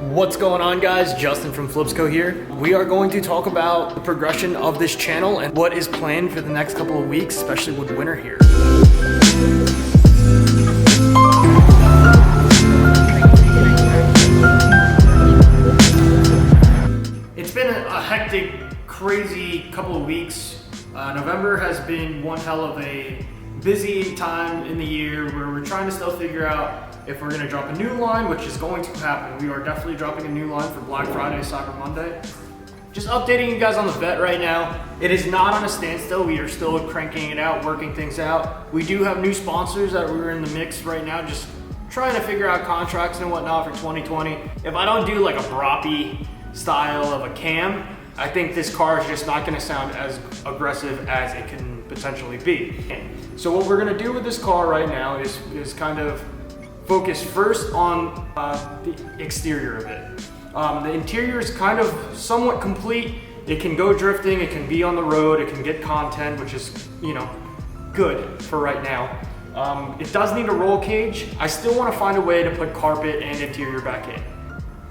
What's going on, guys? Justin from Flipzco here. We are going to talk about the progression of this channel and what is planned for the next couple of weeks, especially with winter here. It's been a hectic, crazy couple of weeks. November has been one hell of a busy time in the year where we're trying to still figure out if we're going to drop a new line, which is going to happen. We are definitely dropping a new line for Black Friday, Cyber Monday. Just updating you guys on the Vette right now. It is not on a standstill. We are still cranking it out, working things out. We do have new sponsors that we're in the mix right now, just trying to figure out contracts and whatnot for 2020. If I don't do like a Broppy style of a cam, I think this car is just not going to sound as aggressive as it can potentially be. So what we're going to do with this car right now is kind of focus first on the exterior of it. The interior is kind of somewhat complete. It can go drifting, it can be on the road, it can get content, which is, you know, good for right now. It does need a roll cage. I still want to find a way to put carpet and interior back in.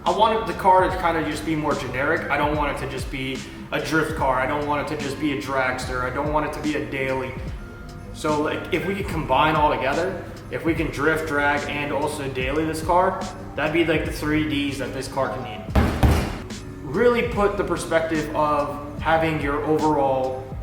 I want the car to kind of just be more generic. I don't want it to just be a drift car. I don't want it to just be a dragster. I don't want it to be a daily. So like, if we could combine all together, if we can drift, drag, and also daily this car, that'd be like the 3 Ds that this car can need. Really put the perspective of having your overall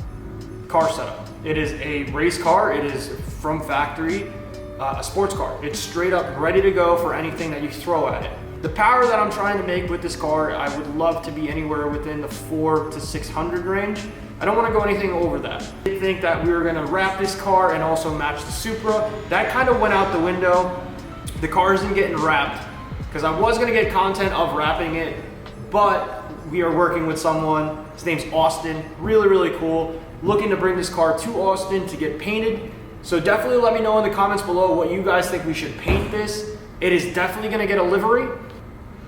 car setup. It is a race car. It is from factory, a sports car. It's straight up ready to go for anything that you throw at it. The power that I'm trying to make with this car, I would love to be anywhere within the 400 to 600 range. I don't want to go anything over that. I think that we were going to wrap this car and also match the Supra. That kind of went out the window. The car isn't getting wrapped because I was going to get content of wrapping it, but we are working with someone. His name's Austin. Really, really cool. Looking to bring this car to Austin to get painted. So definitely let me know in the comments below what you guys think we should paint this. It is definitely going to get a livery.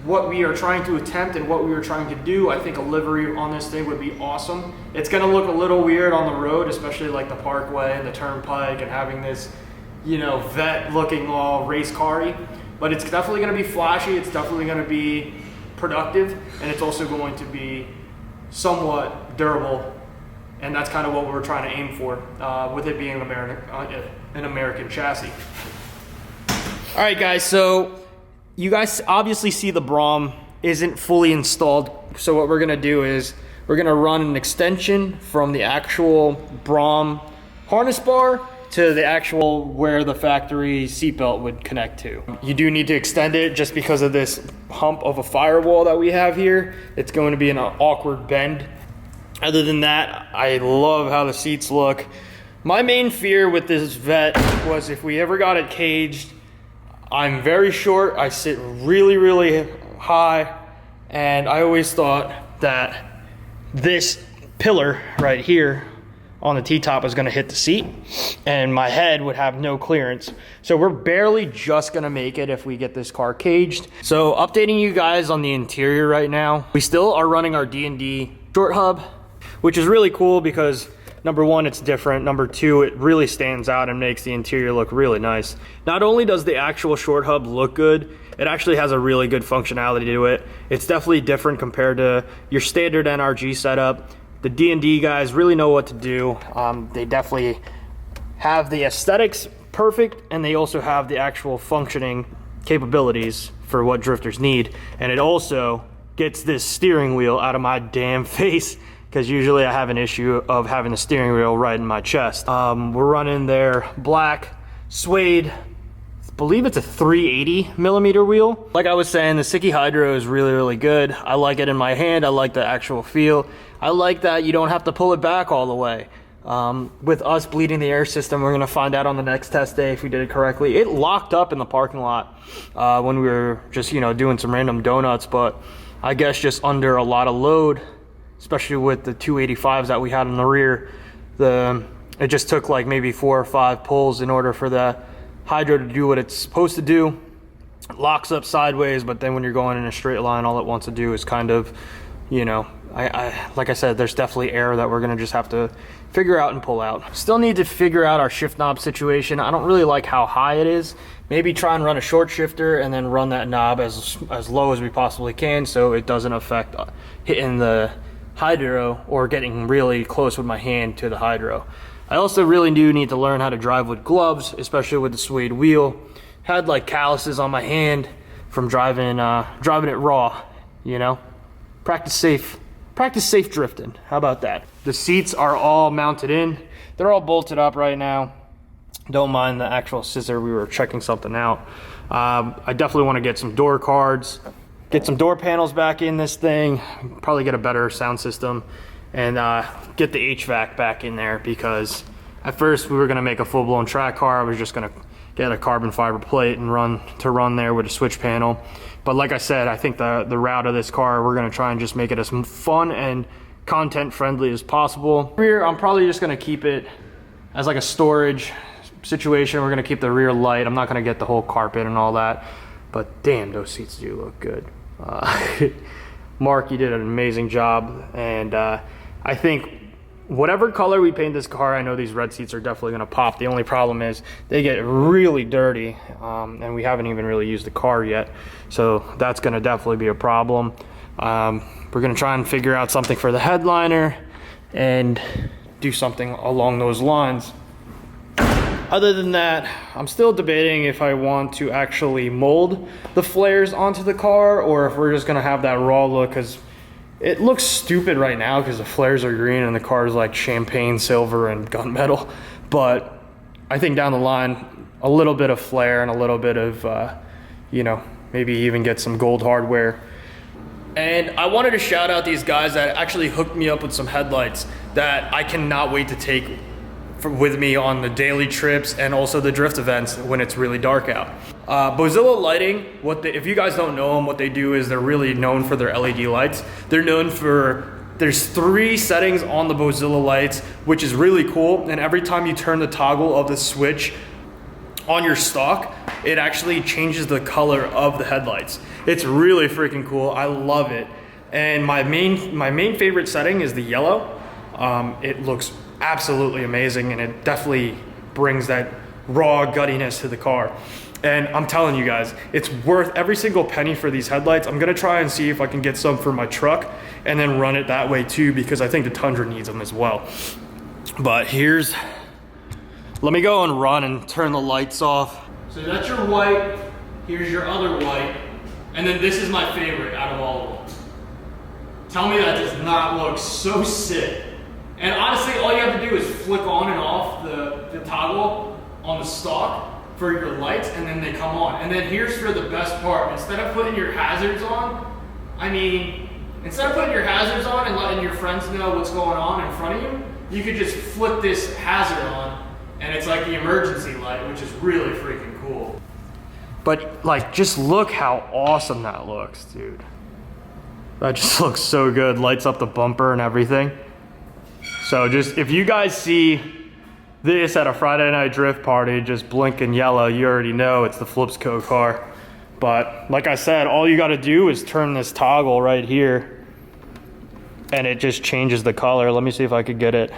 What we are trying to attempt and what we are trying to do, I think a livery on this thing would be awesome. It's gonna look a little weird on the road, especially like the Parkway and the Turnpike and having this, you know, Vette looking all race car-y. But it's definitely gonna be flashy, it's definitely gonna be productive, and it's also going to be somewhat durable. And that's kind of what we're trying to aim for, with it being an American chassis. All right, guys, so you guys obviously see the Brom isn't fully installed. So what we're gonna do is we're gonna run an extension from the actual Brom harness bar to the actual where the factory seatbelt would connect to. You do need to extend it just because of this hump of a firewall that we have here. It's going to be in an awkward bend. Other than that, I love how the seats look. My main fear with this Vette was if we ever got it caged, I'm very short, I sit really, really high, and I always thought that this pillar right here on the T-top is gonna hit the seat, and my head would have no clearance. So we're barely just gonna make it if we get this car caged. So updating you guys on the interior right now, we still are running our D&D short hub, which is really cool because number one, it's different. Number two, it really stands out and makes the interior look really nice. Not only does the actual short hub look good, it actually has a really good functionality to it. It's definitely different compared to your standard NRG setup. The D&D guys really know what to do. They definitely have the aesthetics perfect, and they also have the actual functioning capabilities for what drifters need. And it also gets this steering wheel out of my damn face, because usually I have an issue of having the steering wheel right in my chest. We're running their black suede, I believe it's a 380 millimeter wheel. Like I was saying, the Sticky Hydro is really, really good. I like it in my hand. I like the actual feel. I like that you don't have to pull it back all the way. With us bleeding the air system, we're gonna find out on the next test day if we did it correctly. It locked up in the parking lot when we were just, you know, doing some random donuts, but I guess just under a lot of load, especially with the 285s that we had in the rear, it just took like maybe 4 or 5 pulls in order for the hydro to do what it's supposed to do. It locks up sideways, but then when you're going in a straight line, all it wants to do is kind of, you know, like I said, there's definitely error that we're gonna just have to figure out and pull out. Still need to figure out our shift knob situation. I don't really like how high it is. Maybe try and run a short shifter and then run that knob as low as we possibly can so it doesn't affect hitting the hydro or getting really close with my hand to the hydro. I also really do need to learn how to drive with gloves, especially with the suede wheel. Had like calluses on my hand from driving it raw, you know? Practice safe drifting. How about that? The seats are all mounted in. They're all bolted up right now. Don't mind the actual scissor. We were checking something out. I definitely want to get some door cards, get some door panels back in this thing, probably get a better sound system, and get the HVAC back in there, because at first we were going to make a full-blown track car. I was just going to get a carbon fiber plate and run there with a switch panel. But like I said, I think the route of this car, we're going to try and just make it as fun and content friendly as possible. Rear, I'm probably just going to keep it as like a storage situation. We're going to keep the rear light. I'm not going to get the whole carpet and all that, but damn, those seats do look good. Mark, you did an amazing job, and I think whatever color we paint this car, I know these red seats are definitely going to pop. The only problem is they get really dirty, and we haven't even really used the car yet, so that's going to definitely be a problem. We're going to try and figure out something for the headliner and do something along those lines. Other than that, I'm still debating if I want to actually mold the flares onto the car or if we're just going to have that raw look, because it looks stupid right now because the flares are green and the car is like champagne silver and gunmetal. But I think down the line, a little bit of flare and a little bit of, you know, maybe even get some gold hardware. And I wanted to shout out these guys that actually hooked me up with some headlights that I cannot wait to take with me on the daily trips and also the drift events when it's really dark out. Boslla Lighting, if you guys don't know them, what they do is they're really known for their LED lights. They're known for, there's 3 settings on the Boslla lights, which is really cool. And every time you turn the toggle of the switch on your stock, it actually changes the color of the headlights. It's really freaking cool. I love it. And my main favorite setting is the yellow. It looks absolutely amazing, and it definitely brings that raw guttiness to the car. And I'm telling you guys, it's worth every single penny for these headlights. I'm gonna try and see if I can get some for my truck and then run it that way too, because I think the Tundra needs them as well. But let me go and run and turn the lights off. So that's your white, here's your other white, and then this is my favorite out of all of them. Tell me that does not look so sick. And honestly, all you have to do is flick on and off the toggle on the stock for your lights, and then they come on. And then here's for the best part. Instead of putting your hazards on, instead of putting your hazards on and letting your friends know what's going on in front of you, you could just flip this hazard on, and it's like the emergency light, which is really freaking cool. But like, just look how awesome that looks, dude. That just looks so good. Lights up the bumper and everything. So just, if you guys see this at a Friday night drift party, just blinking yellow, you already know it's the Flipzco car. But like I said, all you gotta do is turn this toggle right here and it just changes the color. Let me see if I could get it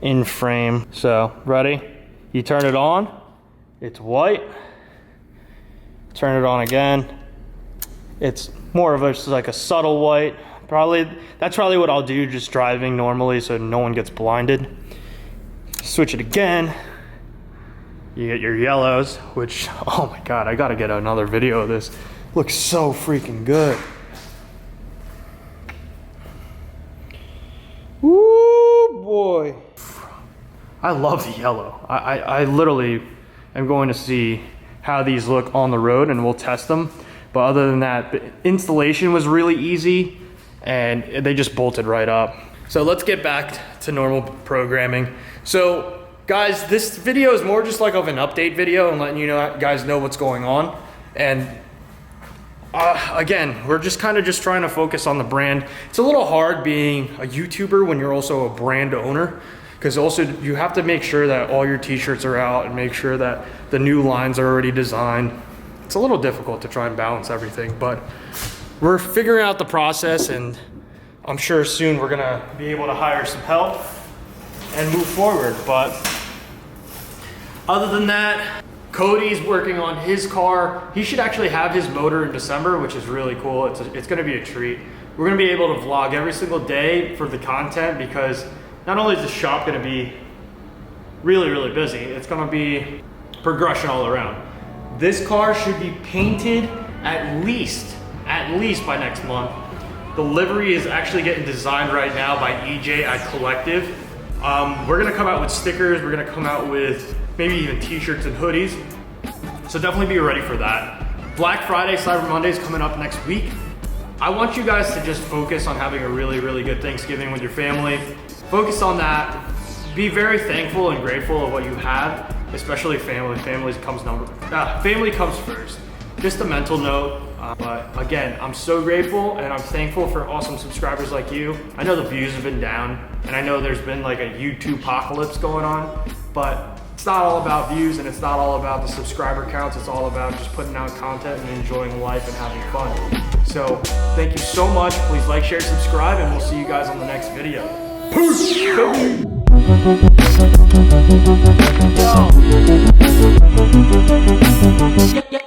in frame. So, ready? You turn it on, it's white. Turn it on again. It's more of like a subtle white. That's probably what I'll do just driving normally so no one gets blinded. Switch it again. You get your yellows, which, oh my God, I gotta get another video of this. Looks so freaking good. Woo, boy. I love the yellow. I literally am going to see how these look on the road and we'll test them. But other than that, the installation was really easy and they just bolted right up. So let's get back to normal programming. So guys, this video is more just like of an update video and letting you guys know what's going on. And again, we're just kind of just trying to focus on the brand. It's a little hard being a YouTuber when you're also a brand owner, because also you have to make sure that all your t-shirts are out and make sure that the new lines are already designed. It's a little difficult to try and balance everything, but we're figuring out the process, and I'm sure soon we're gonna be able to hire some help and move forward. But other than that, Cody's working on his car. He should actually have his motor in December, which is really cool. It's gonna be a treat. We're gonna be able to vlog every single day for the content, because not only is the shop gonna be really, really busy, it's gonna be progression all around. This car should be painted at least by next month. The livery is actually getting designed right now by EJ at Collective. We're gonna come out with stickers, we're gonna come out with maybe even t-shirts and hoodies. So definitely be ready for that. Black Friday, Cyber Monday is coming up next week. I want you guys to just focus on having a really, really good Thanksgiving with your family. Focus on that. Be very thankful and grateful of what you have, especially family. Family comes first. Just a mental note. But again, I'm so grateful and I'm thankful for awesome subscribers like you. I know the views have been down, and I know there's been like a YouTube apocalypse going on, but it's not all about views and it's not all about the subscriber counts. It's all about just putting out content and enjoying life and having fun. So thank you so much. Please like, share, subscribe, and we'll see you guys on the next video. Peace.